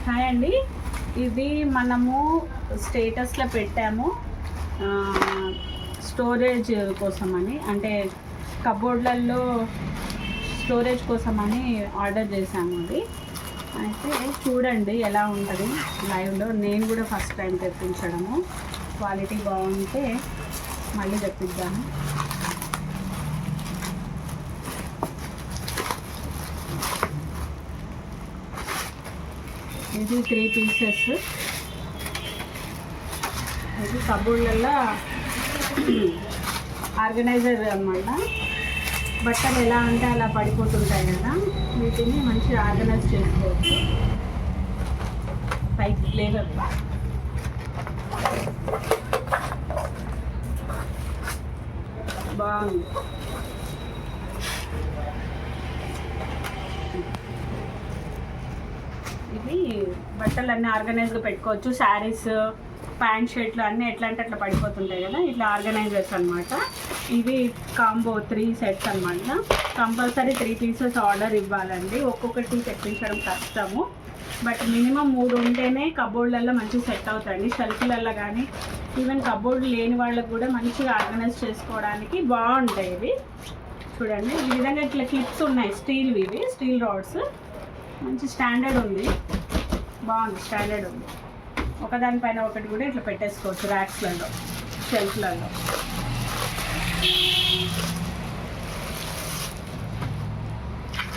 Hi అండి. ఇది మనము స్టేటస్లో పెట్టాము స్టోరేజ్ కోసమని, అంటే కబోర్డ్లలో స్టోరేజ్ కోసమని ఆర్డర్ చేశాము. అది అయితే చూడండి ఎలా ఉంటుంది లైవ్లో. నేను కూడా ఫస్ట్ టైం తెప్పించడము. క్వాలిటీ బాగుంటే మళ్ళీ తెప్పిద్దాము. ఇది 3 పీసెస్. ఇది కబోర్డ్లలో ఆర్గనైజర్ అన్నమాట. బట్టలు ఎలా అంటే అలా పడిపోతుంటాయి కదా, వీటిని మంచిగా ఆర్గనైజ్ చేసుకోవచ్చు. పైకి లేవర్ బాగుంది. ఇది బట్టలు అన్నీ ఆర్గనైజ్గా పెట్టుకోవచ్చు. శారీస్, ప్యాంట్ షర్ట్లు అన్నీ ఎట్లా అంటే అట్లా పడిపోతుంటాయి కదా, ఇట్లా ఆర్గనైజర్స్ అనమాట. ఇవి కాంబో 3 సెట్స్ అనమాట. కంపల్సరీ 3 పీసెస్ ఆర్డర్ ఇవ్వాలండి. ఒక్కొక్కటి తెప్పించడం కష్టము, బట్ మినిమం 3 ఉంటేనే కబోర్డ్లలో మంచిగా సెట్ అవుతాయండి. షెల్ఫ్లలో కానీ ఈవెన్ కబోర్డ్ లేని వాళ్ళకు కూడా మంచిగా ఆర్గనైజ్ చేసుకోవడానికి బాగుంటాయి. ఇవి చూడండి, ఈ విధంగా ఇట్లా క్లిప్స్ ఉన్నాయి. స్టీల్వి, ఇవి స్టీల్ రాడ్స్. మంచి స్టాండర్డ్ ఉంది, బాగుంది, స్టాండర్డ్ ఉంది. ఒకదానిపైన ఒకటి కూడా ఇట్లా పెట్టేసుకోవచ్చు ర్యాక్స్లలో, షెల్ఫ్లలో.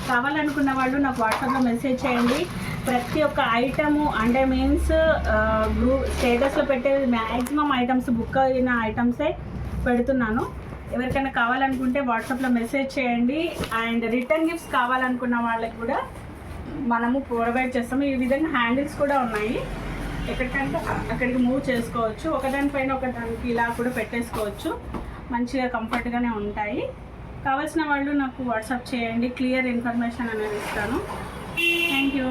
కావాలనుకున్న వాళ్ళు నాకు వాట్సాప్లో మెసేజ్ చేయండి. ప్రతి ఒక్క ఐటము అంటే మీన్స్ స్టేటస్లో పెట్టేది మ్యాక్సిమం ఐటమ్స్ బుక్ అయిన ఐటమ్సే పెడుతున్నాను. ఎవరికైనా కావాలనుకుంటే వాట్సాప్లో మెసేజ్ చేయండి. అండ్ రిటర్న్ గిఫ్ట్స్ కావాలనుకున్న వాళ్ళకి కూడా మనము ప్రొవైడ్ చేస్తాము. ఈ విధంగా హ్యాండిల్స్ కూడా ఉన్నాయి, ఎక్కడికంటే అక్కడికి మూవ్ చేసుకోవచ్చు. ఒకదానిపైన ఒకదానికి ఇలా కూడా పెట్టేసుకోవచ్చు. మంచిగా కంఫర్ట్గానే ఉంటాయి. కావాల్సిన వాళ్ళు నాకు వాట్సాప్ చేయండి, క్లియర్ ఇన్ఫర్మేషన్ అనేది ఇస్తాను. Thank you.